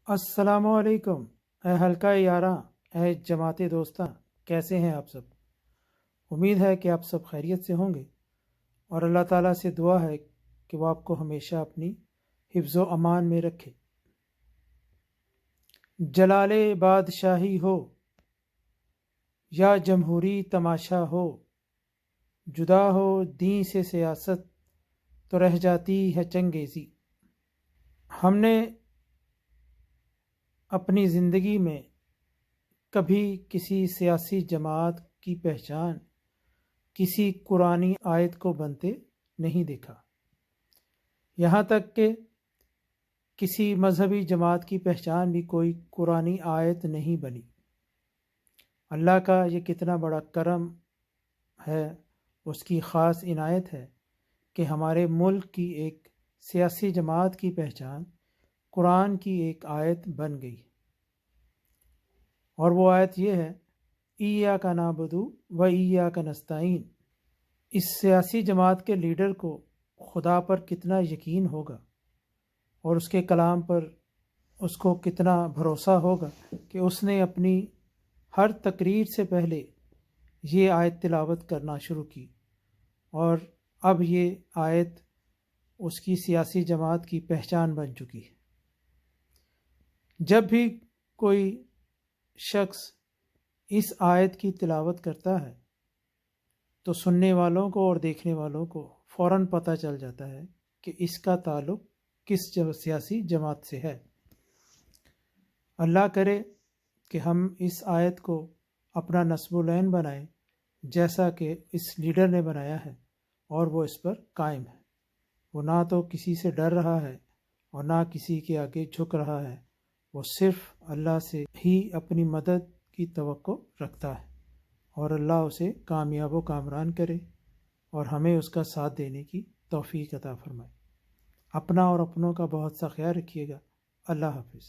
السلام علیکم اے حلقہ یاراں، اے جماعت دوستاں، کیسے ہیں آپ سب؟ امید ہے کہ آپ سب خیریت سے ہوں گے، اور اللہ تعالیٰ سے دعا ہے کہ وہ آپ کو ہمیشہ اپنی حفظ و امان میں رکھے۔ جلال بادشاہی ہو یا جمہوری تماشا ہو، جدا ہو دین سے سیاست تو رہ جاتی ہے چنگیزی۔ ہم نے اپنی زندگی میں کبھی کسی سیاسی جماعت کی پہچان کسی قرآنی آیت کو بنتے نہیں دیکھا، یہاں تک کہ کسی مذہبی جماعت کی پہچان بھی کوئی قرآنی آیت نہیں بنی۔ اللہ کا یہ کتنا بڑا کرم ہے، اس کی خاص عنایت ہے کہ ہمارے ملک کی ایک سیاسی جماعت کی پہچان قرآن کی ایک آیت بن گئی، اور وہ آیت یہ ہے، ایاک نعبد و ایاک نستعین۔ اس سیاسی جماعت کے لیڈر کو خدا پر کتنا یقین ہوگا اور اس کے کلام پر اس کو کتنا بھروسہ ہوگا کہ اس نے اپنی ہر تقریر سے پہلے یہ آیت تلاوت کرنا شروع کی، اور اب یہ آیت اس کی سیاسی جماعت کی پہچان بن چکی ہے۔ جب بھی کوئی شخص اس آیت کی تلاوت کرتا ہے تو سننے والوں کو اور دیکھنے والوں کو فوراً پتہ چل جاتا ہے کہ اس کا تعلق کس سیاسی جماعت سے ہے۔ اللہ کرے کہ ہم اس آیت کو اپنا نصب العین بنائیں، جیسا کہ اس لیڈر نے بنایا ہے، اور وہ اس پر قائم ہے۔ وہ نہ تو کسی سے ڈر رہا ہے اور نہ کسی کے آگے جھک رہا ہے، وہ صرف اللہ سے ہی اپنی مدد کی توقع رکھتا ہے، اور اللہ اسے کامیاب و کامران کرے اور ہمیں اس کا ساتھ دینے کی توفیق عطا فرمائے۔ اپنا اور اپنوں کا بہت سا خیال رکھیے گا۔ اللہ حافظ۔